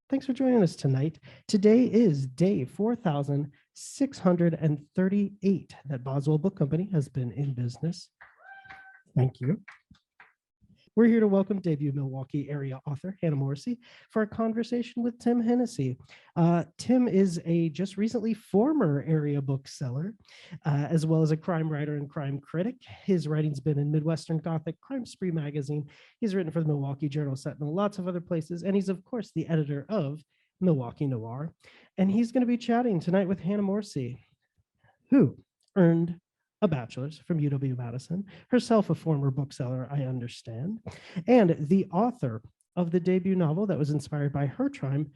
Thanks for joining us tonight. Today is day 4,638 that Boswell Book Company has been in business. Thank you. We're here to welcome debut Milwaukee area author Hannah Morrissey for a conversation with Tim Hennessy. Tim is a just recently former area bookseller, as well as a crime writer and crime critic. His writing's been in Midwestern Gothic, Crime Spree magazine. He's written for the Milwaukee Journal, Sentinel, lots of other places, and he's of course the editor of Milwaukee Noir. And he's going to be chatting tonight with Hannah Morrissey, who earned a bachelor's from UW-Madison, herself a former bookseller, I understand, and the author of the debut novel that was inspired by her time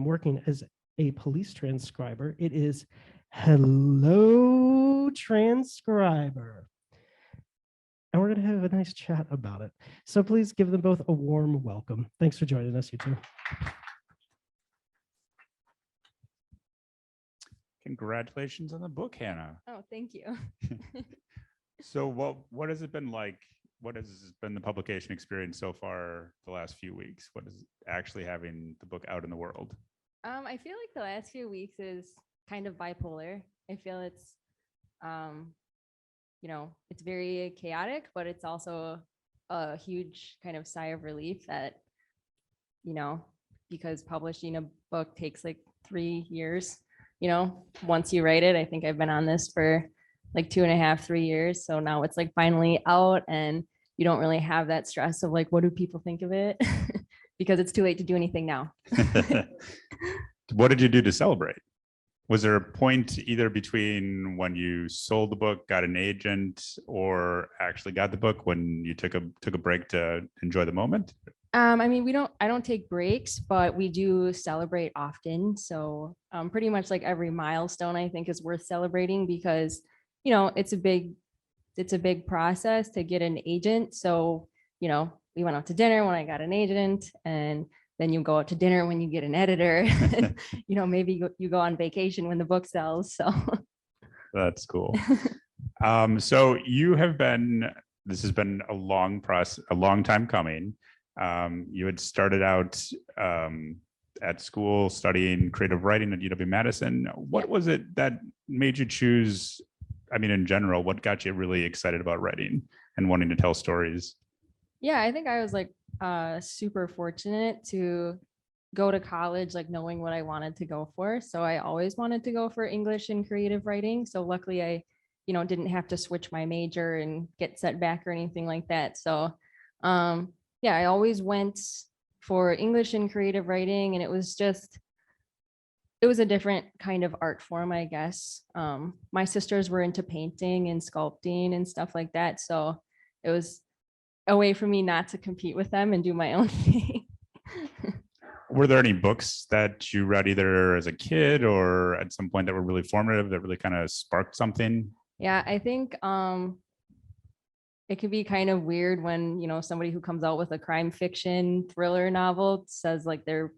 working as a police transcriber. It is Hello, Transcriber. And we're going to have a nice chat about it. So please give them both a warm welcome. Thanks for joining us, you two. Congratulations on the book, Hannah. Oh, thank you. So what has it been like? What has been the publication experience so far the last few weeks? What is actually having the book out in the world? I feel like the last few weeks is kind of bipolar. I feel it's, it's very chaotic, but it's also a huge kind of sigh of relief that, because publishing a book takes like 3 years. Once you write it, I think I've been on this for like 2.5, 3 years. So now it's like finally out and you don't really have that stress of like, what do people think of it? Because it's too late to do anything now. What did you do to celebrate? Was there a point either between when you sold the book, got an agent, or actually got the book when you took a break to enjoy the moment? I don't take breaks, but we do celebrate often. So pretty much like every milestone I think is worth celebrating because, it's a big process to get an agent. So, we went out to dinner when I got an agent, and then you go out to dinner when you get an editor. Maybe you go on vacation when the book sells. So that's cool. So this has been a long process, a long time coming. You had started out at school studying creative writing at UW-Madison. What was it that made you choose? I mean, in general, what got you really excited about writing and wanting to tell stories? Yeah, I think I was like super fortunate to go to college, like knowing what I wanted to go for. So I always wanted to go for English and creative writing. So luckily I, didn't have to switch my major and get set back or anything like that. So yeah, I always went for English and creative writing, and it was a different kind of art form, I guess. My sisters were into painting and sculpting and stuff like that. So it was a way for me not to compete with them and do my own thing. Were there any books that you read either as a kid or at some point that were really formative, that really kind of sparked something? Yeah, I think it can be kind of weird when, somebody who comes out with a crime fiction thriller novel says like their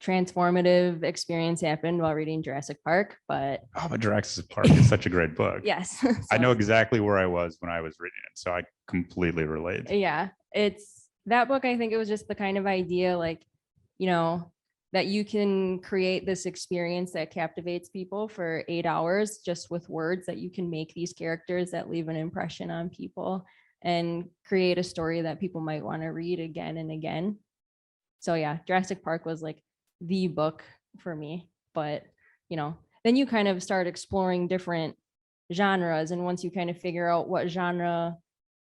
transformative experience happened while reading Jurassic Park, but Jurassic Park is such a great book. Yes. So, I know exactly where I was when I was reading it, so I completely relate. Yeah, it's that book. I think it was just the kind of idea like, that you can create this experience that captivates people for 8 hours just with words, that you can make these characters that leave an impression on people and create a story that people might want to read again and again. So yeah, Jurassic Park was like the book for me, but then you kind of start exploring different genres, and once you kind of figure out what genre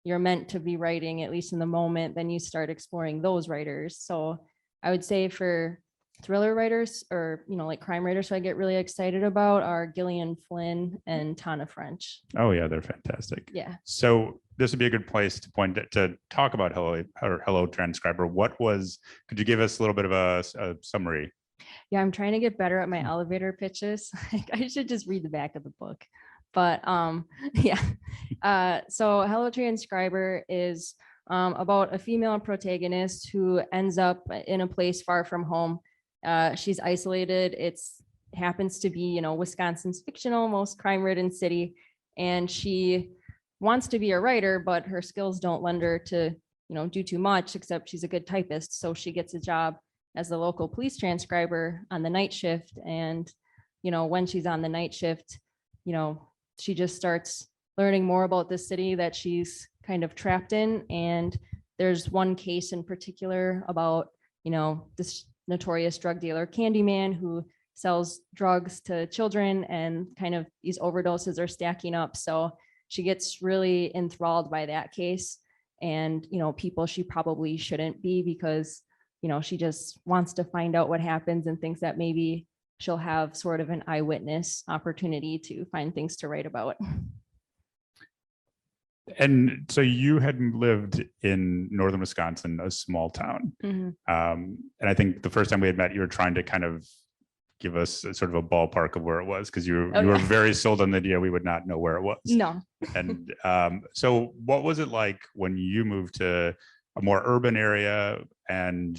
you're meant to be writing, at least in the moment, then you start exploring those writers. So I would say for thriller writers or like crime writers who I get really excited about are Gillian Flynn and Tana French. Oh yeah, they're fantastic. Yeah. So this would be a good place to talk about Hello Transcriber. Could you give us a little bit of a summary? Yeah, I'm trying to get better at my elevator pitches. I should just read the back of the book. But yeah. So Hello Transcriber is about a female protagonist who ends up in a place far from home. She's isolated. It's happens to be, Wisconsin's fictional, most crime-ridden city. And she wants to be a writer, but her skills don't lend her to, do too much, except she's a good typist. So she gets a job as the local police transcriber on the night shift. And, when she's on the night shift, she just starts learning more about the city that she's kind of trapped in. And there's one case in particular about, this notorious drug dealer Candyman who sells drugs to children, and kind of these overdoses are stacking up. So she gets really enthralled by that case, and, people she probably shouldn't be, because, she just wants to find out what happens and thinks that maybe she'll have sort of an eyewitness opportunity to find things to write about. And so you had lived in northern Wisconsin, a small town. Mhm. And I think the first time we had met, you were trying to kind of give us a sort of a ballpark of where it was, because you Oh, were yeah. very sold on the idea we would not know where it was. No. And so what was it like when you moved to a more urban area, and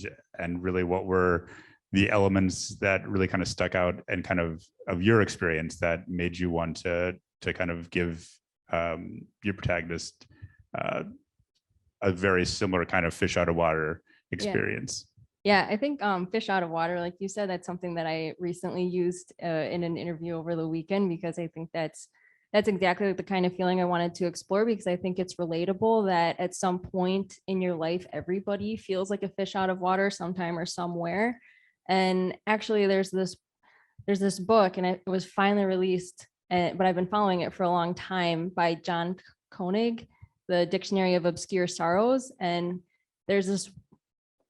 really what were the elements that really kind of stuck out and kind of your experience that made you want to kind of give your protagonist a very similar kind of fish out of water experience? Yeah, I think fish out of water, like you said, that's something that I recently used in an interview over the weekend, because I think that's exactly the kind of feeling I wanted to explore, because I think it's relatable that at some point in your life, everybody feels like a fish out of water sometime or somewhere. And actually there's this book, and it was finally released, but I've been following it for a long time, by John Koenig, The Dictionary of Obscure Sorrows. And there's this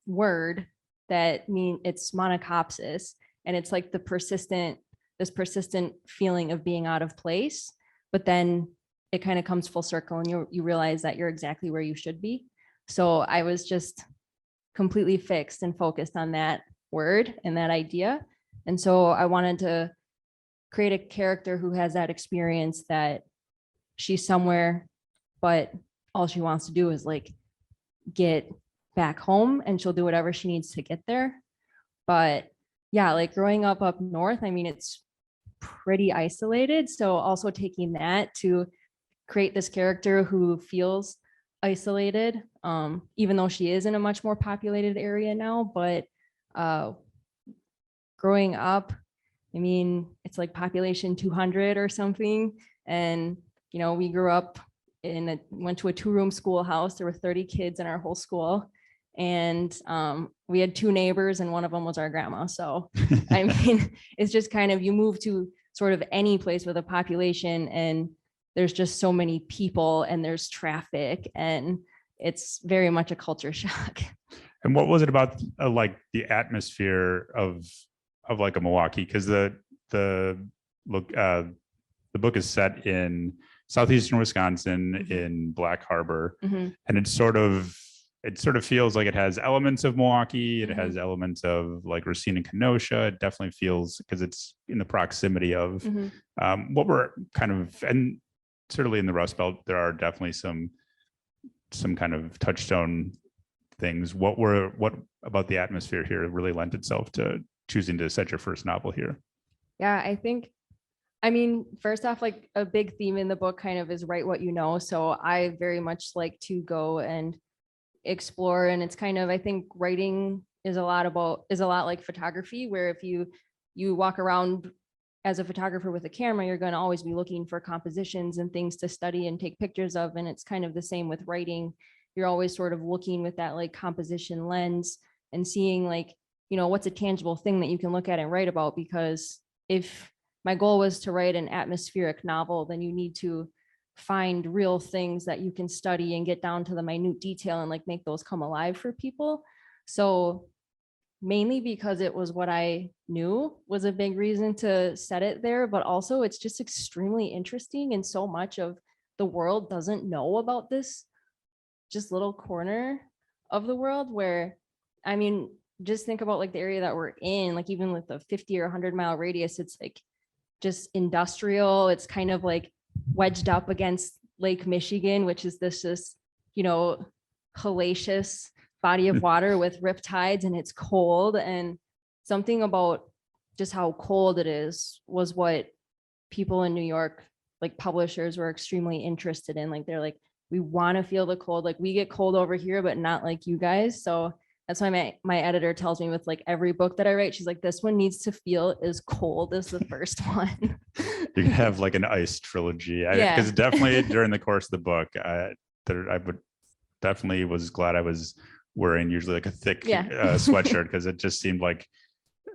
word that it's monocopsis, and it's like this persistent feeling of being out of place, but then it kind of comes full circle, and you realize that you're exactly where you should be. So I was just completely fixed and focused on that word and that idea. And so I wanted to create a character who has that experience, that she's somewhere, but all she wants to do is like get back home, and she'll do whatever she needs to get there. But yeah, like growing up north, I mean, it's pretty isolated. So also taking that to create this character who feels isolated, even though she is in a much more populated area now. But growing up, I mean, it's like population 200 or something. And, we grew up went to a 2-room schoolhouse. There were 30 kids in our whole school. And we had 2 neighbors, and one of them was our grandma. So, I mean, it's just kind of, you move to sort of any place with a population, and there's just so many people, and there's traffic, and it's very much a culture shock. And what was it about like the atmosphere of like a Milwaukee? Because the book is set in southeastern Wisconsin, in Black Harbor, Mhm. and it sort of feels like it has elements of Milwaukee. It has elements of like Racine and Kenosha. It definitely feels, because it's in the proximity of what we're kind of, and certainly in the Rust Belt, there are definitely some kind of touchstone things. What about the atmosphere here really lent itself to choosing to set your first novel here? Yeah, I mean, first off, like a big theme in the book kind of is write what you know. So I very much like to go and explore, and it's kind of, I think writing is a lot like photography, where if you walk around as a photographer with a camera, you're going to always be looking for compositions and things to study and take pictures of. And it's kind of the same with writing. You're always sort of looking with that like composition lens and seeing like, what's a tangible thing that you can look at and write about. Because if my goal was to write an atmospheric novel, then you need to find real things that you can study and get down to the minute detail and like make those come alive for people. So mainly because it was what I knew was a big reason to set it there, but also it's just extremely interesting, and so much of the world doesn't know about this just little corner of the world, where, I mean, just think about like the area that we're in, like even with the 50 or 100-mile radius, it's like just industrial. It's kind of like wedged up against Lake Michigan, which is this just, hellacious body of water with riptides, and it's cold. And something about just how cold it is was what people in New York, like publishers, were extremely interested in. Like, they're like, we want to feel the cold. Like, we get cold over here, but not like you guys. So that's why my editor tells me with like every book that I write, she's like, this one needs to feel as cold as the first one. You can have like an ice trilogy. Yeah. Because definitely during the course of the book, I would definitely was glad I was wearing usually like a thick sweatshirt, because it just seemed like,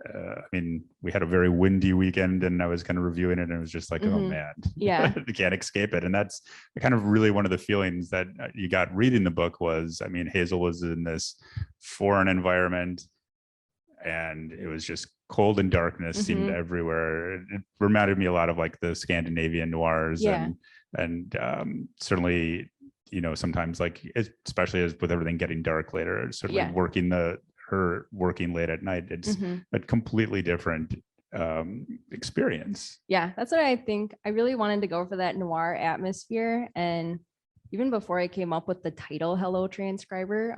I mean, we had a very windy weekend and I was kind of reviewing it and it was just like, oh man, Yeah. you can't escape it. And that's kind of really one of the feelings that you got reading the book was, I mean, Hazel was in this foreign environment and it was just cold and darkness seemed everywhere. It reminded me a lot of like the Scandinavian noirs and certainly, you know, sometimes like, especially as with everything getting dark later, certainly working late at night, it's a completely different experience. Yeah, that's what I think. I really wanted to go for that noir atmosphere. And even before I came up with the title, Hello Transcriber,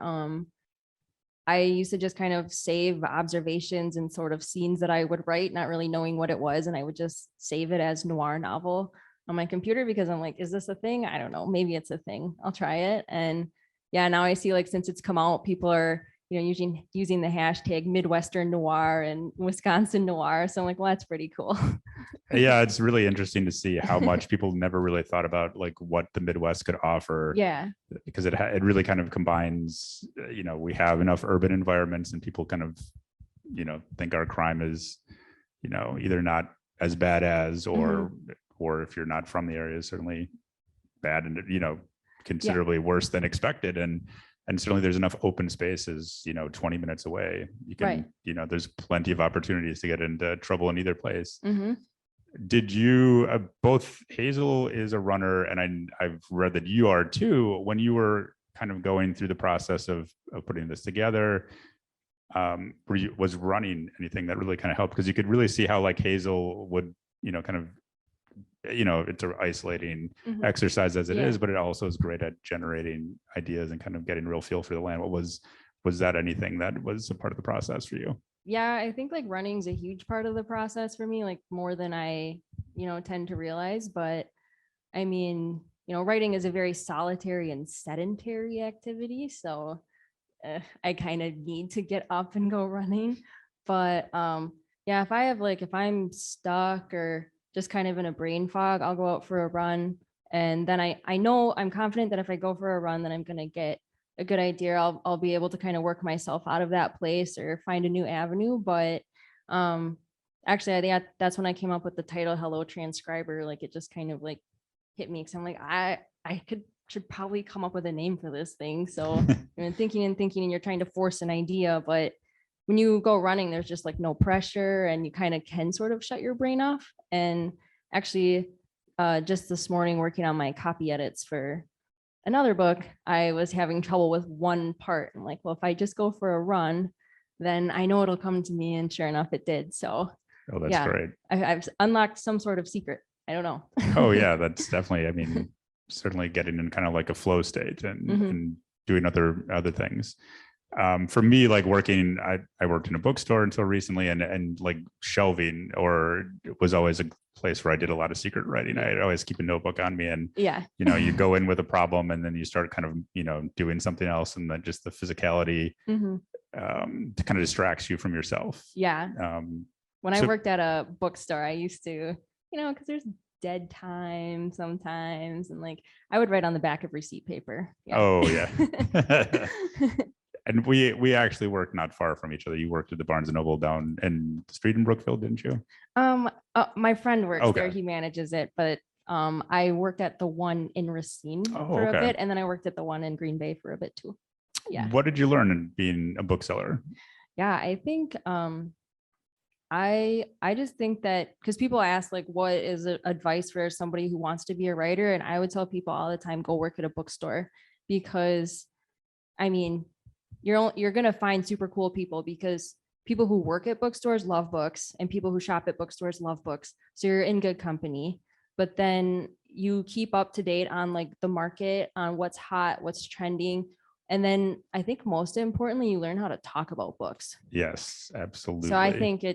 I used to just kind of save observations and sort of scenes that I would write, not really knowing what it was. And I would just save it as noir novel on my computer because I'm like, is this a thing? I don't know. Maybe it's a thing. I'll try it. And yeah, now I see like since it's come out, people are, you know, using the hashtag Midwestern Noir and Wisconsin Noir. So I'm like, well, that's pretty cool. Yeah, it's really interesting to see how much people never really thought about like what the Midwest could offer. Yeah. Because it really kind of combines, you know, we have enough urban environments and people kind of, you know, think our crime is, you know, either not as bad as, or if you're not from the area, certainly bad and, you know, considerably worse than expected. And certainly there's enough open spaces, you know, 20 minutes away. You can, you know, there's plenty of opportunities to get into trouble in either place. Did you, both Hazel is a runner and I've read that you are too, when you were kind of going through the process of putting this together, was running anything that really kind of helped? Because you could really see how like Hazel would, you know, kind of, you know, it's an isolating exercise as it is, but it also is great at generating ideas and kind of getting real feel for the land. What was that anything that was a part of the process for you? Yeah, I think like running is a huge part of the process for me, like more than I, you know, tend to realize. But I mean, you know, writing is a very solitary and sedentary activity. So I kind of need to get up and go running. But yeah, if I'm stuck or just kind of in a brain fog, I'll go out for a run. And then I know I'm confident that if I go for a run, then I'm going to get a good idea. I'll be able to kind of work myself out of that place or find a new avenue. But actually, I think that's when I came up with the title Hello Transcriber. Like it just kind of like hit me because I'm like, I should probably come up with a name for this thing. So you're thinking and you're trying to force an idea, but when you go running, there's just like no pressure and you kind of can sort of shut your brain off. And actually, just this morning working on my copy edits for another book, I was having trouble with one part. I'm like, well, if I just go for a run, then I know it'll come to me. And sure enough, it did. So that's great. I've unlocked some sort of secret. I don't know. Oh yeah, that's definitely, I mean, certainly getting in kind of like a flow state and doing other things. For me, like working, I worked in a bookstore until recently, and like shelving was always a place where I did a lot of secret writing. I'd always keep a notebook on me, and you know, you go in with a problem, and then you start kind of, you know, doing something else, and then just the physicality kind of distracts you from yourself. Yeah. When I worked at a bookstore, I used to, you know, because there's dead time sometimes, and like I would write on the back of receipt paper. Yeah. Oh yeah. And we actually worked not far from each other. You worked at the Barnes and Noble down in the street in Brookfield, didn't you? My friend works there. He manages it, but I worked at the one in Racine for a bit, and then I worked at the one in Green Bay for a bit too. Yeah. What did you learn in being a bookseller? Yeah, I think I just think that because people ask like, what is advice for somebody who wants to be a writer, and I would tell people all the time, go work at a bookstore, because I mean, you're going to find super cool people, because people who work at bookstores love books and people who shop at bookstores love books. So you're in good company, but then you keep up to date on like the market, on what's hot, what's trending. And then I think most importantly, you learn how to talk about books. Yes, absolutely. So I think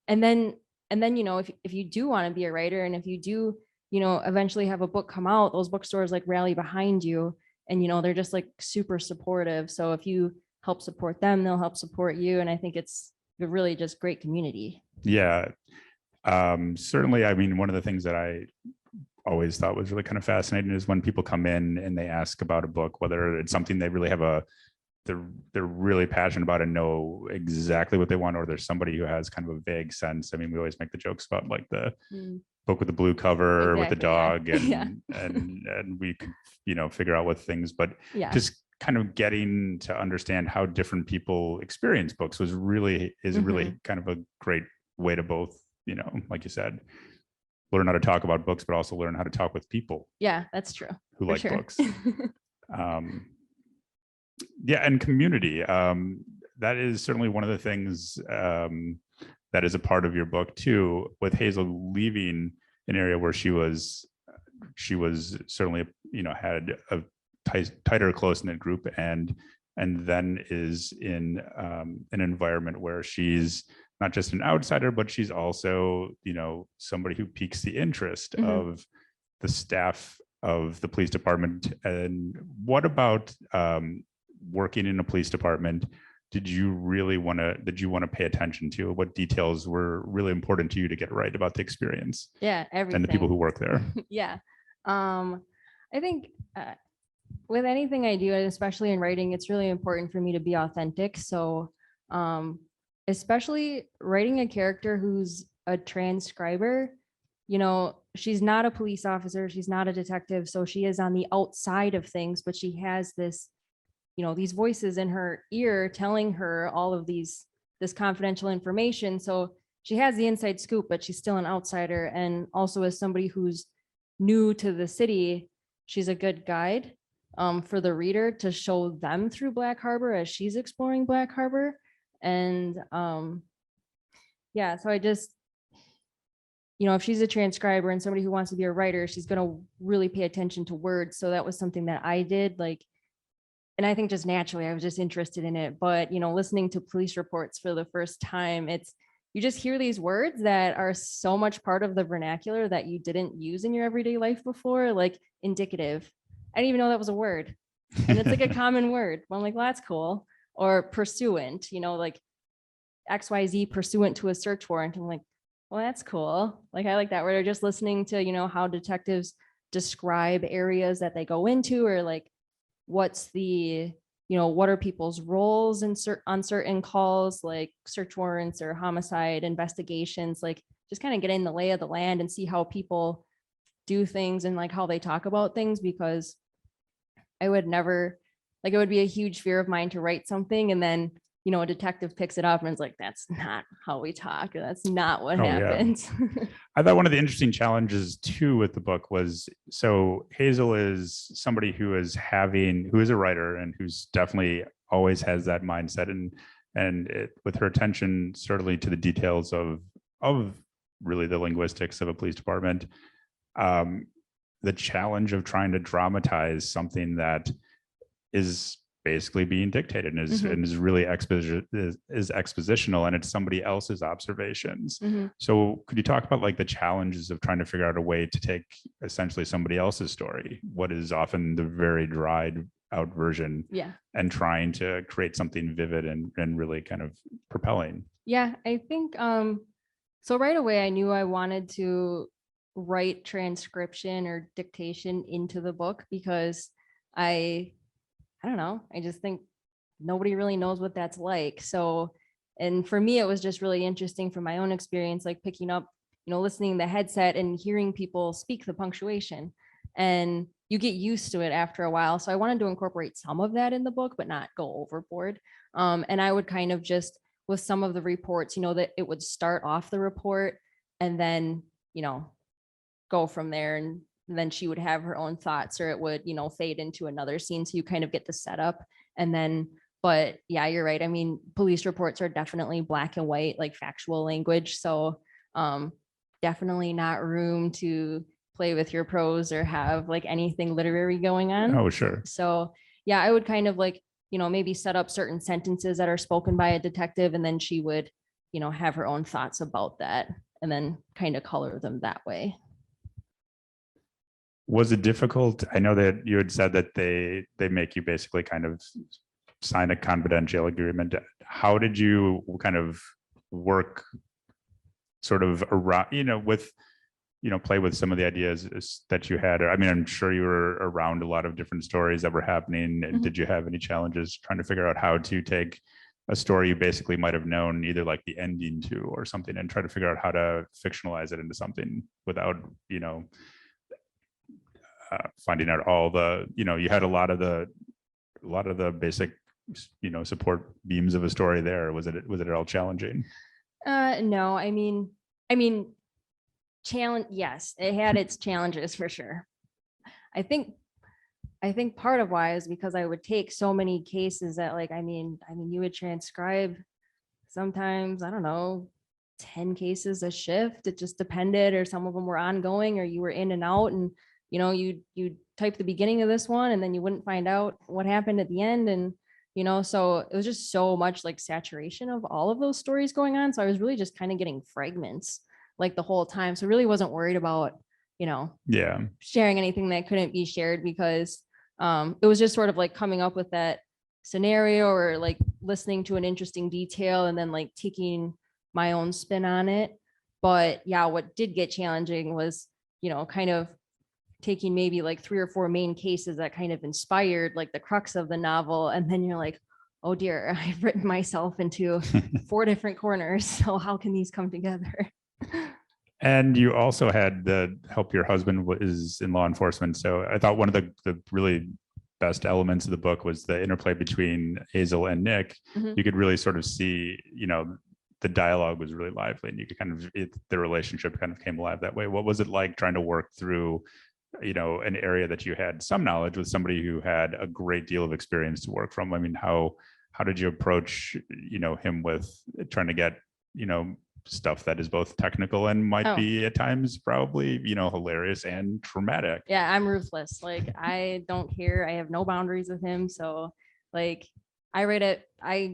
and then, you know, if you do want to be a writer, and if you do, you know, eventually have a book come out, those bookstores like rally behind you, and, you know, they're just like super supportive. So if you help support them, they'll help support you. And I think it's a really just great community. Yeah. Certainly, I mean, one of the things that I always thought was really kind of fascinating is when people come in and they ask about a book, whether it's something they really have they're really passionate about and know exactly what they want, or there's somebody who has kind of a vague sense. I mean, we always make the jokes about like the book with the blue cover with the dog, and and we could, figure out what things, but just kind of getting to understand how different people experience books is really kind of a great way to both, like you said, learn how to talk about books, but also learn how to talk with people. Yeah, that's true. Who like books. And community. That is certainly one of the things that is a part of your book too, with Hazel leaving an area where she was certainly, had a tighter, close-knit group, and then is in an environment where she's not just an outsider, but she's also, somebody who piques the interest of the staff of the police department. And what about working in a police department? Did you want to pay attention to? What details were really important to you to get right about the experience? Yeah, everything. And the people who work there. Yeah. I think with anything I do, especially in writing, it's really important for me to be authentic. So especially writing a character who's a transcriber, she's not a police officer, she's not a detective, so she is on the outside of things, but she has this, these voices in her ear telling her all of this confidential information. So she has the inside scoop, but she's still an outsider. And also, as somebody who's new to the city, she's a good guide for the reader to show them through Black Harbor as she's exploring Black Harbor. And so I just, if she's a transcriber and somebody who wants to be a writer, she's going to really pay attention to words. So that was something that I did, and I think just naturally I was just interested in it. But, listening to police reports for the first time, you just hear these words that are so much part of the vernacular that you didn't use in your everyday life before, like indicative. I didn't even know that was a word. And it's like a common word. Well, I'm like, well, that's cool. Or pursuant, like XYZ pursuant to a search warrant. I'm like, well, that's cool. Like, I like that word. Or just listening to, how detectives describe areas that they go into, or like, what's the, what are people's roles on certain calls, like search warrants or homicide investigations, like just kind of getting the lay of the land and see how people do things and like how they talk about things. Because I would never, it would be a huge fear of mine to write something and then, a detective picks it up and it's like, that's not how we talk, or that's not what happens. Yeah. I thought one of the interesting challenges too with the book was, so Hazel is somebody who is a writer and who's definitely always has that mindset, and with her attention certainly to the details of really the linguistics of a police department, the challenge of trying to dramatize something that is basically being dictated and is really expositional, and it's somebody else's observations. So could you talk about like the challenges of trying to figure out a way to take essentially somebody else's story, what is often the very dried out version, and trying to create something vivid and really kind of propelling? Yeah, I think so right away I knew I wanted to write transcription or dictation into the book, because I don't know, I just think nobody really knows what that's like. So, and for me, it was just really interesting from my own experience, like picking up, listening to the headset and hearing people speak the punctuation, and you get used to it after a while. So I wanted to incorporate some of that in the book, but not go overboard. And I would kind of just, with some of the reports, that it would start off the report and then, go from there. And then she would have her own thoughts, or it would, fade into another scene. So you kind of get the setup. And then, but yeah, you're right. I mean, police reports are definitely black and white, like factual language. So definitely not room to play with your prose or have like anything literary going on. Oh, sure. So yeah, I would kind of like, maybe set up certain sentences that are spoken by a detective, and then she would, have her own thoughts about that and then kind of color them that way. Was it difficult? I know that you had said that they make you basically kind of sign a confidential agreement. How did you kind of work sort of around, with, play with some of the ideas that you had? I mean, I'm sure you were around a lot of different stories that were happening. Mhm. Did you have any challenges trying to figure out how to take a story you basically might have known either like the ending to or something, and try to figure out how to fictionalize it into something without, finding out all the, you had a lot of the basic, support beams of a story there. Was it at all challenging? No, I mean, challenge. Yes, it had its challenges for sure. I think part of why is because I would take so many cases that I mean, you would transcribe sometimes, I don't know, 10 cases a shift. It just depended, or some of them were ongoing, or you were in and out, and you type the beginning of this one and then you wouldn't find out what happened at the end. And so it was just so much saturation of all of those stories going on. So I was really just kind of getting fragments the whole time. So really wasn't worried about, Yeah. sharing anything that couldn't be shared, because it was just sort of coming up with that scenario, or listening to an interesting detail and then taking my own spin on it. But yeah, what did get challenging was, kind of taking maybe 3 or 4 main cases that kind of inspired the crux of the novel. And then you're like, oh dear, I've written myself into 4 different corners. So how can these come together? And you also had the help. Your husband is in law enforcement. So I thought one of the really best elements of the book was the interplay between Hazel and Nick. Mhm. You could really sort of see, the dialogue was really lively, and you could kind of, the relationship kind of came alive that way. What was it like trying to work through, an area that you had some knowledge with somebody who had a great deal of experience to work from? I mean, how did you approach, him with trying to get, stuff that is both technical and might be at times probably, hilarious and traumatic? Yeah, I'm ruthless. I don't care. I have no boundaries with him. So I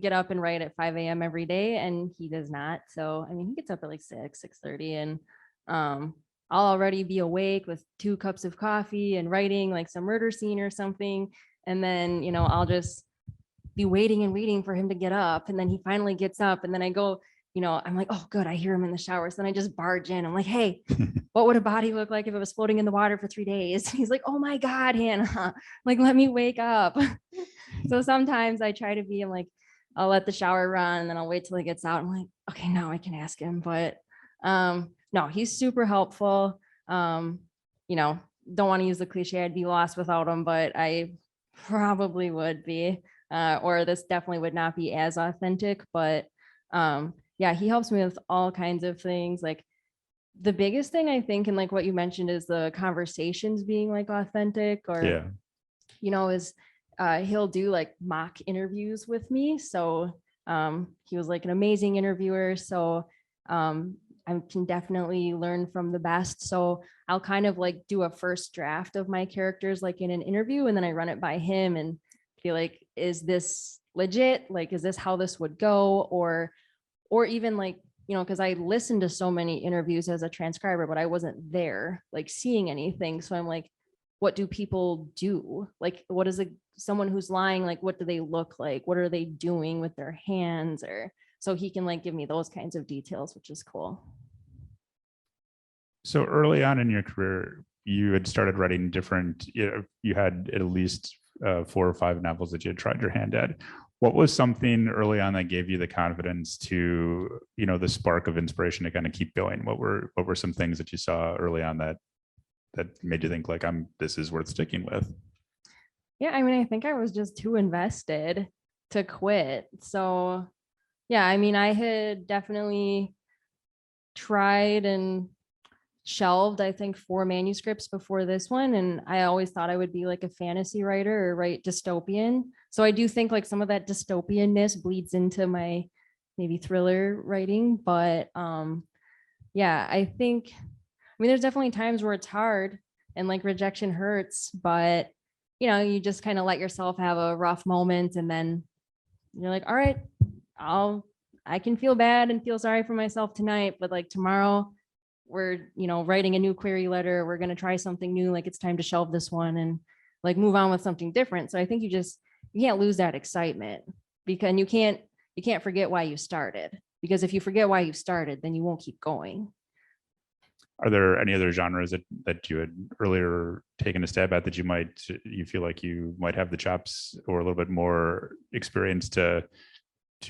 get up and write at 5 a.m. every day, and he does not. So, I mean, he gets up at 6:30, and I'll already be awake with 2 cups of coffee and writing some murder scene or something. And then, I'll just be waiting and waiting for him to get up. And then he finally gets up, and then I go, I'm like, oh, good, I hear him in the shower. So then I just barge in. I'm like, hey, what would a body look like if it was floating in the water for 3 days? He's like, oh my God, Hannah, let me wake up. So sometimes I try to be, I'm like, I'll let the shower run and then I'll wait till he gets out. I'm like, okay, now I can ask him. But no, he's super helpful. Don't want to use the cliche, I'd be lost without him, but I probably would be, or this definitely would not be as authentic. But yeah, he helps me with all kinds of things. The biggest thing I think, and what you mentioned, is the conversations being authentic, or is he'll do mock interviews with me. So he was an amazing interviewer. So I can definitely learn from the best. So I'll kind of do a first draft of my characters in an interview, and then I run it by him and feel is this legit? Is this how this would go? Or even because I listened to so many interviews as a transcriber, but I wasn't there seeing anything. So I'm like, what do people do? What is someone who's lying? What do they look like? What are they doing with their hands? Or so he can give me those kinds of details, which is cool. So early on in your career, you had started writing different, you had at least 4 or 5 novels that you had tried your hand at. What was something early on that gave you the confidence to, the spark of inspiration to kind of keep going? What were some things that you saw early on that made you think this is worth sticking with? Yeah, I mean, I think I was just too invested to quit. So yeah, I mean, I had definitely tried and shelved, I think, 4 manuscripts before this one. And I always thought I would be a fantasy writer or write dystopian. So I do think some of that dystopianness bleeds into my maybe thriller writing. But yeah, I mean, there's definitely times where it's hard and rejection hurts, but you just kind of let yourself have a rough moment, and then you're like, all right, I can feel bad and feel sorry for myself tonight, but tomorrow we're writing a new query letter, we're going to try something new, it's time to shelve this one and move on with something different. So I think you just you can't lose that excitement, because you can't forget why you started, because if you forget why you started, then you won't keep going. Are there any other genres that you had earlier taken a stab at that you feel like you might have the chops or a little bit more experience to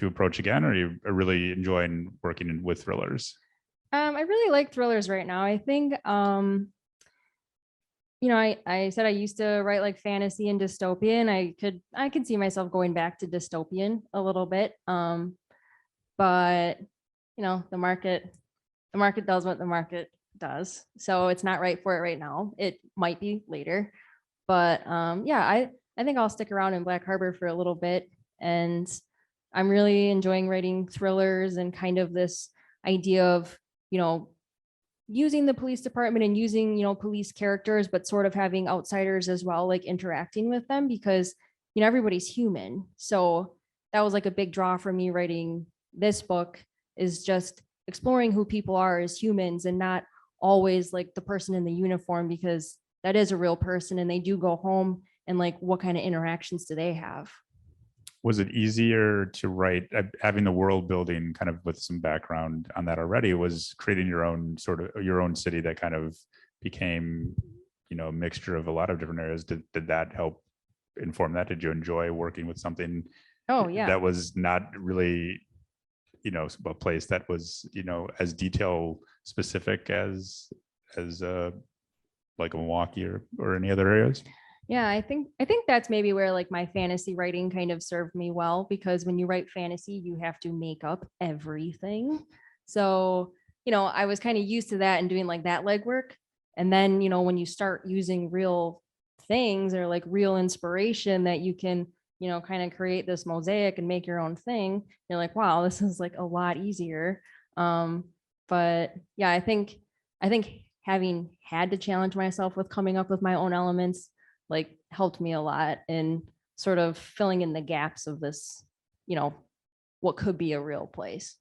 approach again, or are you really enjoying working with thrillers? I really like thrillers right now. I think, I said I used to write like fantasy and dystopian. I could see myself going back to dystopian a little bit. But the market does what the market does. So it's not right for it right now. It might be later. But I think I'll stick around in Black Harbor for a little bit. And I'm really enjoying writing thrillers and kind of this idea of, using the police department and using, police characters, but sort of having outsiders as well, like interacting with them, because, everybody's human. So that was like a big draw for me writing this book, is just exploring who people are as humans and not always like the person in the uniform, because that is a real person and they do go home, and like what kind of interactions do they have? Was it easier to write, having the world building kind of with some background on that already, was creating your own city that kind of became, a mixture of a lot of different areas? Did that help inform that? Did you enjoy working with something Oh yeah. that was not really, a place that was, as detail specific as like Milwaukee or any other areas? Yeah, I think that's maybe where like my fantasy writing kind of served me well, because when you write fantasy, you have to make up everything. So, I was kind of used to that and doing like that legwork. And then, when you start using real things or like real inspiration that you can, kind of create this mosaic and make your own thing, you're like, wow, this is like a lot easier. But yeah, I think having had to challenge myself with coming up with my own elements like helped me a lot in sort of filling in the gaps of this, what could be a real place.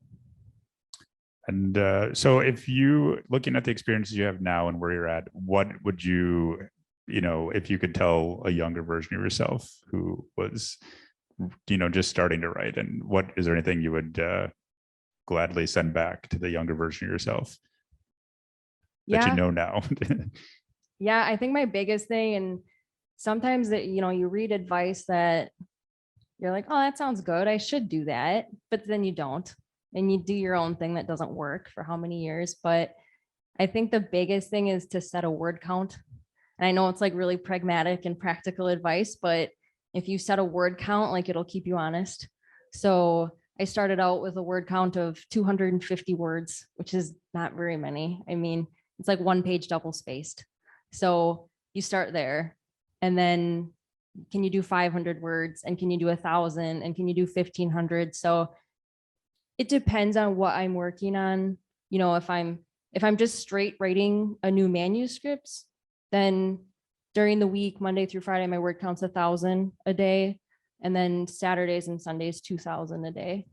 And so if you, looking at the experiences you have now and where you're at, what would you, if you could tell a younger version of yourself who was, just starting to write, and what, is there anything you would gladly send back to the younger version of yourself that you know now? Yeah, I think my biggest thing, and sometimes that, you read advice that you're like, oh, that sounds good, I should do that. But then you don't. And you do your own thing that doesn't work for how many years. But I think the biggest thing is to set a word count. And I know it's like really pragmatic and practical advice, but if you set a word count, like it'll keep you honest. So I started out with a word count of 250 words, which is not very many. I mean, it's like one page double spaced. So you start there. And then can you do 500 words, and can you do 1,000, and can you do 1,500? So it depends on what I'm working on. If I'm just straight writing a new manuscript, then during the week, Monday through Friday, my word count's 1,000 a day. And then Saturdays and Sundays, 2,000 a day.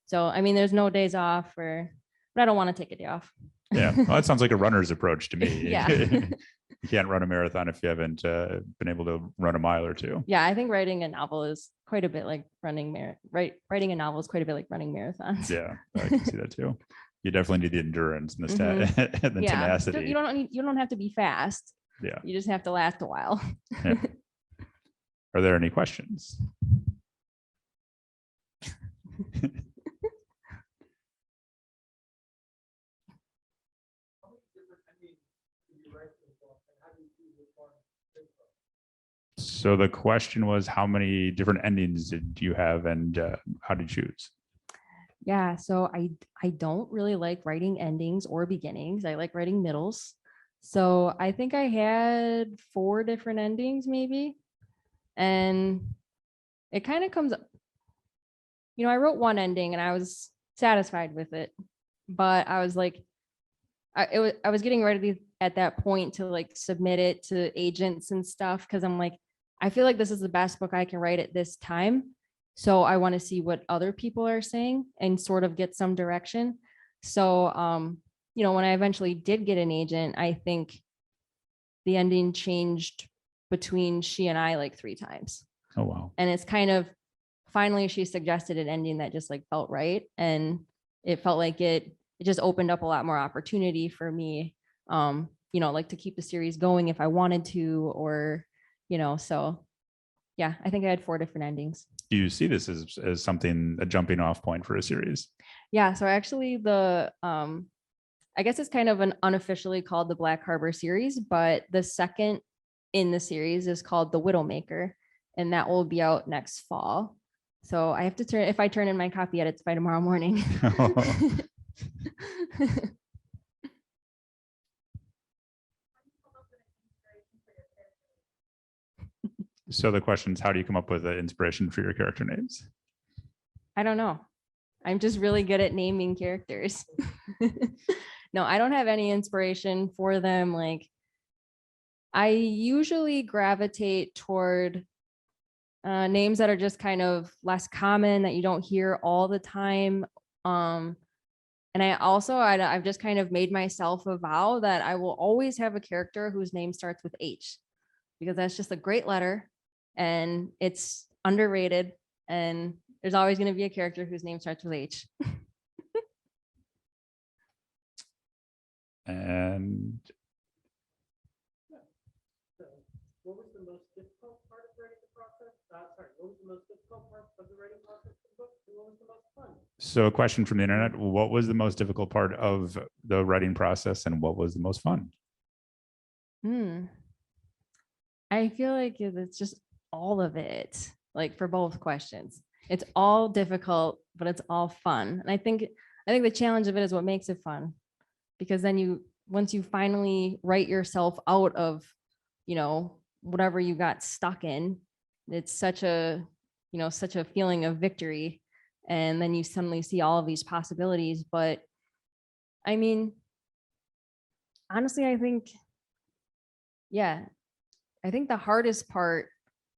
So, I mean, there's no days off, but I don't want to take a day off. Yeah, well, that sounds like a runner's approach to me. Yeah. You can't run a marathon if you haven't been able to run a mile or two. Yeah, I think writing a novel is quite a bit like writing a novel is quite a bit like running marathons. Yeah, I can see that too. You definitely need the endurance and the, and the tenacity. You don't have to be fast. Yeah, you just have to last a while. Yeah. Are there any questions? So the question was, how many different endings did you have, and how did you choose? Yeah, so I don't really like writing endings or beginnings. I like writing middles. So I think I had 4 different endings maybe. And it kind of comes up, I wrote one ending and I was satisfied with it, but I was like, I was getting ready at that point to like submit it to agents and stuff, because I'm like, I feel like this is the best book I can write at this time. So I want to see what other people are saying and sort of get some direction. So, when I eventually did get an agent, I think the ending changed between she and I like 3 times. Oh, wow. And it's kind of, finally she suggested an ending that just like felt right. And it felt like it just opened up a lot more opportunity for me, like to keep the series going if I wanted to, or, so yeah, I think I had 4 different endings. Do you see this as something, a jumping off point for a series? Yeah. So actually I guess it's kind of an unofficially called the Black Harbor series, but the second in the series is called The Widowmaker, and that will be out next fall. So I have to if I turn in my copy edits by tomorrow morning. So the question is, how do you come up with the inspiration for your character names? I don't know. I'm just really good at naming characters. No, I don't have any inspiration for them. Like, I usually gravitate toward names that are just kind of less common, that you don't hear all the time. And I've just kind of made myself a vow that I will always have a character whose name starts with H, because that's just a great letter and it's underrated. And there's always going to be a character whose name starts with H. And what was the most difficult part of writing the process? What was the most difficult part of the writing process of the book? And what was the most fun? so a question from the internet, what was the most difficult part of the writing process and what was the most fun? I feel like it's just all of it, like for both questions. It's all difficult, but it's all fun. And I think the challenge of it is what makes it fun, because then once you finally write yourself out of, whatever you got stuck in, it's such a feeling of victory. And then you suddenly see all of these possibilities. But I mean, honestly, I think the hardest part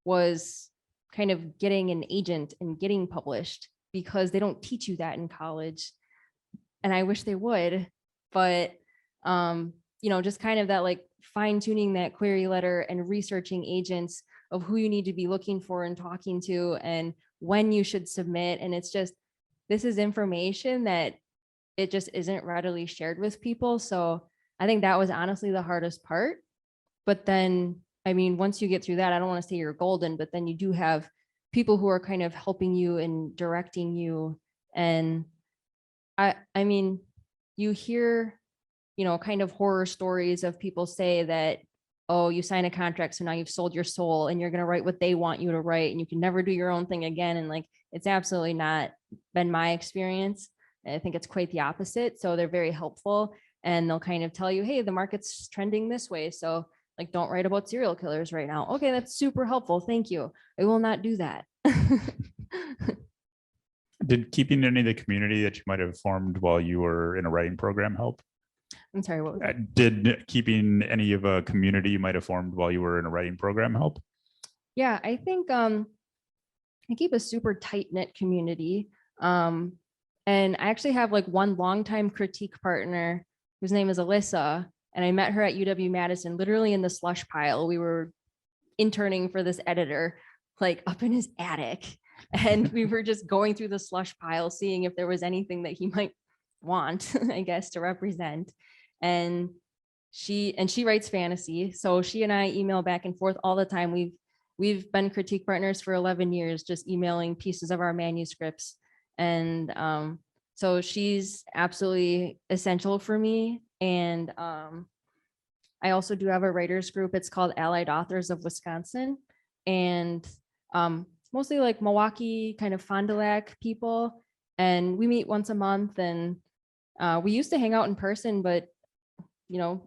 was kind of getting an agent and getting published, because they don't teach you that in college. And I wish they would, but just kind of that, like, fine tuning that query letter and researching agents of who you need to be looking for and talking to and when you should submit. And it's just, this is information that it just isn't readily shared with people. So I think that was honestly the hardest part. But then, I mean, once you get through that, I don't want to say you're golden, but then you do have people who are kind of helping you and directing you. And I mean, you hear, kind of horror stories of people say that, oh, you sign a contract, so now you've sold your soul and you're going to write what they want you to write and you can never do your own thing again. And like, it's absolutely not been my experience. I think it's quite the opposite. So they're very helpful and they'll kind of tell you, hey, the market's trending this way, so like, don't write about serial killers right now. Okay, that's super helpful. Thank you. I will not do that. Did keeping any of the community that you might have formed while you were in a writing program help? I'm sorry, what was that? Did keeping any of a community you might have formed while you were in a writing program help? Yeah, I think I keep a super tight-knit community. And I actually have like one longtime critique partner whose name is Alyssa. And I met her at UW-Madison, literally in the slush pile. We were interning for this editor, like up in his attic. And we were just going through the slush pile, seeing if there was anything that he might want, I guess, to represent. And she writes fantasy. So she and I email back and forth all the time. We've been critique partners for 11 years, just emailing pieces of our manuscripts. And so she's absolutely essential for me. And I also do have a writers group. It's called Allied Authors of Wisconsin. And mostly like Milwaukee, kind of Fond du Lac people. And we meet once a month. And we used to hang out in person, but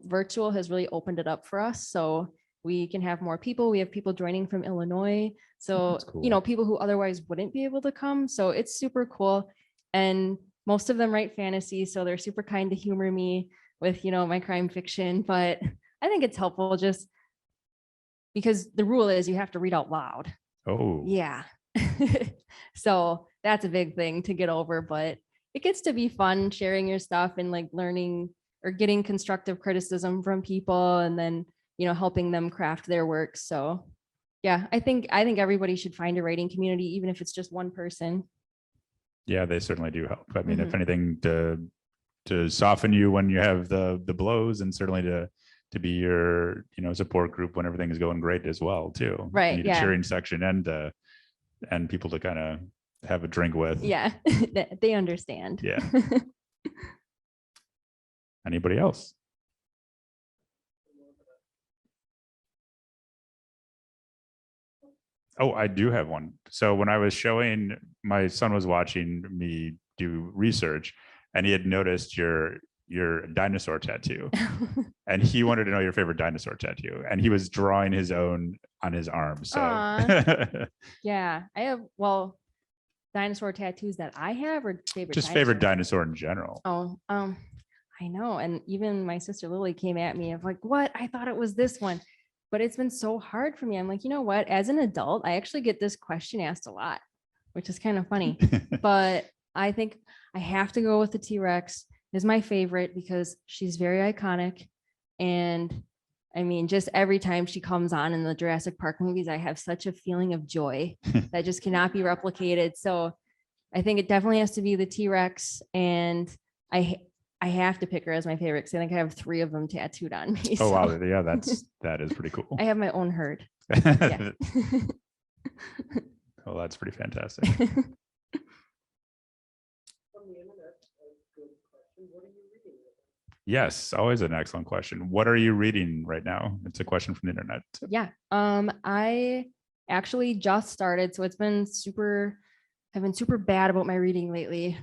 virtual has really opened it up for us. So we can have more people. We have people joining from Illinois. So, cool. People who otherwise wouldn't be able to come. So it's super cool. And most of them write fantasy. So they're super kind to humor me with, my crime fiction. But I think it's helpful just because the rule is you have to read out loud. Oh, Yeah. So that's a big thing to get over, but it gets to be fun sharing your stuff and like learning or getting constructive criticism from people and then, helping them craft their work. So Yeah, I think everybody should find a writing community, even if it's just one person. Yeah, they certainly do help. I mean, if Mhm. anything, to soften you when you have the blows, and certainly to be your support group when everything is going great as well too. You Right, need a yeah. cheering section and people to kind of have a drink with. Yeah, they understand. Yeah. Anybody else? Oh, I do have one. So when I was showing, my son was watching me do research, and he had noticed your dinosaur tattoo, and he wanted to know your favorite dinosaur tattoo, and he was drawing his own on his arm. So Yeah, I have, well, dinosaur tattoos that I have, or favorite just favorite dinosaurs? dinosaur in general. Oh, I know. And even my sister Lily came at me of like, what? I thought it was this one. But it's been so hard for me. I'm like, you know what? As an adult, I actually get this question asked a lot, which is kind of funny. But I think I have to go with the T-Rex. Is my favorite because she's very iconic. And I mean, just every time she comes on in the Jurassic Park movies, I have such a feeling of joy that just cannot be replicated. So I think it definitely has to be the T-Rex. And I I have to pick her as my favorite because I think I have 3 of them tattooed on me. Oh wow, So yeah, that is pretty cool. I have my own herd. Yeah. Oh, that's pretty fantastic. Yes, always an excellent question. What are you reading right now? It's a question from the internet. Yeah. I actually just started, so it's been I've been super bad about my reading lately.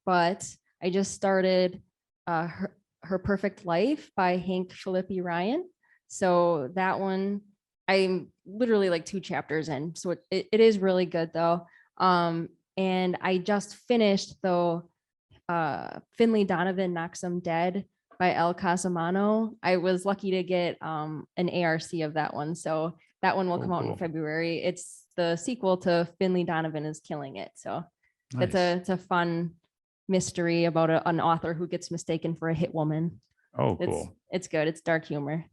But I just started Her Perfect Life by Hank Philippi Ryan. So that one, I'm literally like 2 chapters in. So it is really good though. And I just finished though Finley Donovan Knocks 'Em Dead by El Casamano. I was lucky to get an ARC of that one. So that one will Oh, come out cool. in February. It's the sequel to Finley Donovan is Killing It. So Nice. it's a fun mystery about an author who gets mistaken for a hit woman. Oh, cool. It's good. It's dark humor.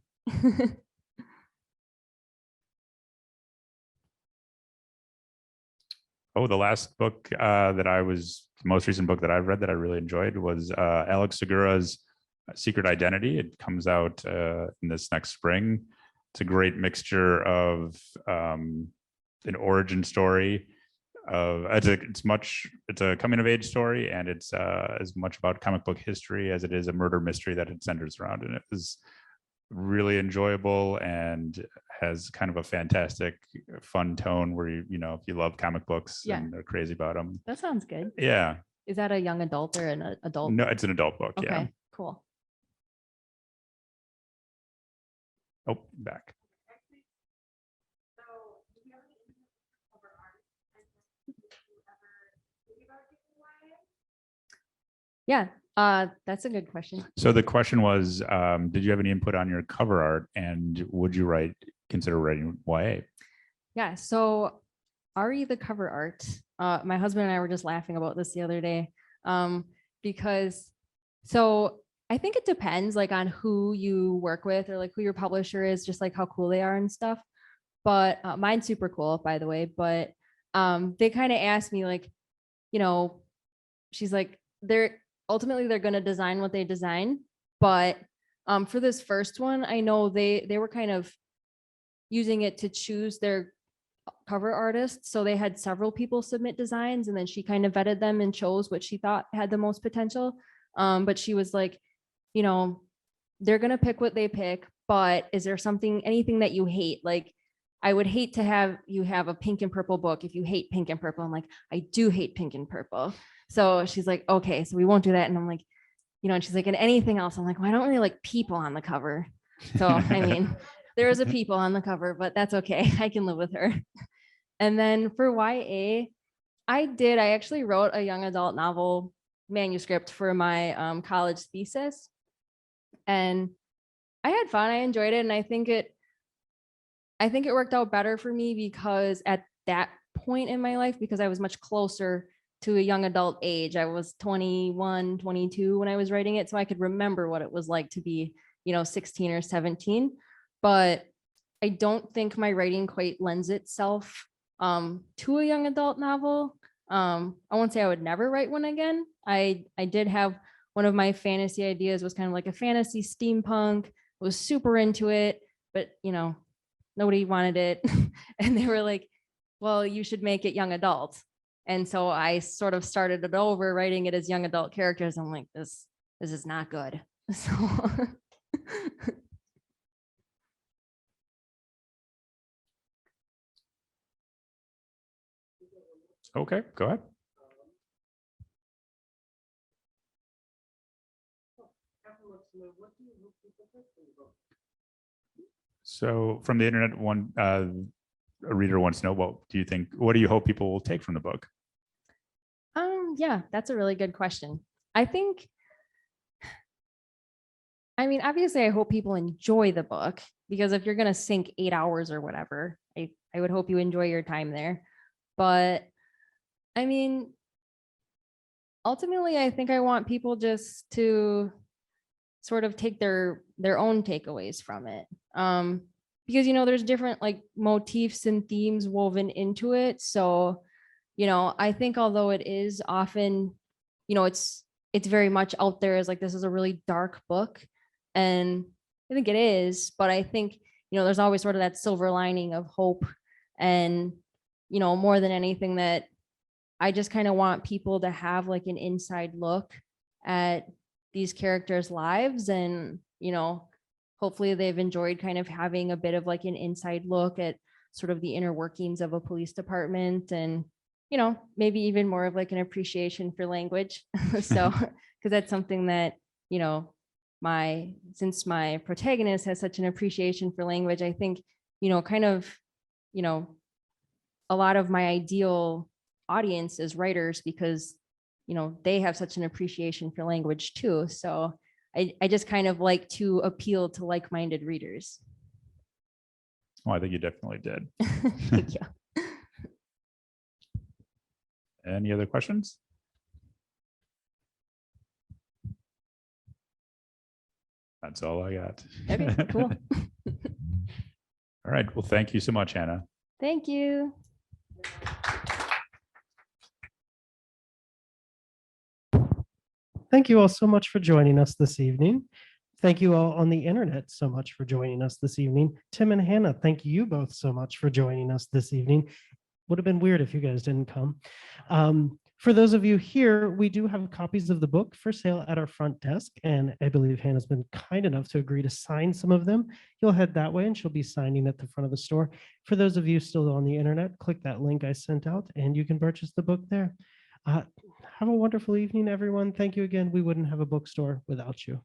Oh, the last book the most recent book that I've read that I really enjoyed was Alex Segura's Secret Identity. It comes out in this next spring. It's a great mixture of an origin story of it's a coming of age story, and it's as much about comic book history as it is a murder mystery that it centers around. And it was really enjoyable and has kind of a fantastic fun tone where if you love comic books and are crazy about them. That sounds good. Yeah. Is that a young adult or an adult? No, it's an adult book. Okay, Yeah. cool. Oh, back. Yeah, that's a good question. So the question was, did you have any input on your cover art, and would you consider writing YA? Yeah, so Ari, the cover art, my husband and I were just laughing about this the other day, because so I think it depends like on who you work with or like who your publisher is, just like how cool they are and stuff. But mine's super cool, by the way. But they kind of asked me like, she's like, they're going to design what they design. But for this first one, I know they were kind of using it to choose their cover artists. So they had several people submit designs, and then she kind of vetted them and chose what she thought had the most potential. But she was like, they're going to pick what they pick, but is there anything that you hate? Like, I would hate to have you have a pink and purple book if you hate pink and purple. I'm like, I do hate pink and purple. So she's like, okay, so we won't do that. And I'm like, and she's like, and anything else? I'm like, well, I don't really like people on the cover. So, I mean, there is a people on the cover, but that's okay. I can live with her. And then for YA, I actually wrote a young adult novel manuscript for my college thesis. And I had fun. I enjoyed it. And I think it worked out better for me because at that point in my life, because I was much closer to a young adult age. I was 21, 22 when I was writing it. So I could remember what it was like to be, 16 or 17. But I don't think my writing quite lends itself to a young adult novel. I won't say I would never write one again. I did have one of my fantasy ideas was kind of like a fantasy steampunk, was super into it, but nobody wanted it. And they were like, well, you should make it young adult. And so I sort of started it over, writing it as young adult characters. I'm like, this is not good. So Okay, go ahead. So from the internet, a reader wants to know, what do you hope people will take from the book? Yeah, that's a really good question. Obviously I hope people enjoy the book, because if you're going to sink 8 hours or whatever, I would hope you enjoy your time there. But ultimately, I think I want people just to sort of take their own takeaways from it. Because, there's different like motifs and themes woven into it. So, I think although it is often, it's very much out there as like, this is a really dark book. And I think it is, but I think, there's always sort of that silver lining of hope. And, more than anything, that I just kind of want people to have like an inside look at these characters' lives. And, hopefully they've enjoyed kind of having a bit of like an inside look at sort of the inner workings of a police department, and, maybe even more of like an appreciation for language. So, because that's something that, since my protagonist has such an appreciation for language, I think, kind of, a lot of my ideal audience is writers, because they have such an appreciation for language too. So I just kind of like to appeal to like-minded readers. Oh, I think you definitely did. Thank you. Any other questions? That's all I got. Okay, cool. All right. Well, thank you so much, Hannah. Thank you. Thank you all so much for joining us this evening. Thank you all on the internet so much for joining us this evening. Tim and Hannah, thank you both so much for joining us this evening. Would have been weird if you guys didn't come. For those of you here, we do have copies of the book for sale at our front desk, and I believe Hannah's been kind enough to agree to sign some of them. You'll head that way and she'll be signing at the front of the store. For those of you still on the internet, click that link I sent out and you can purchase the book there. Have a wonderful evening, everyone. Thank you again. We wouldn't have a bookstore without you.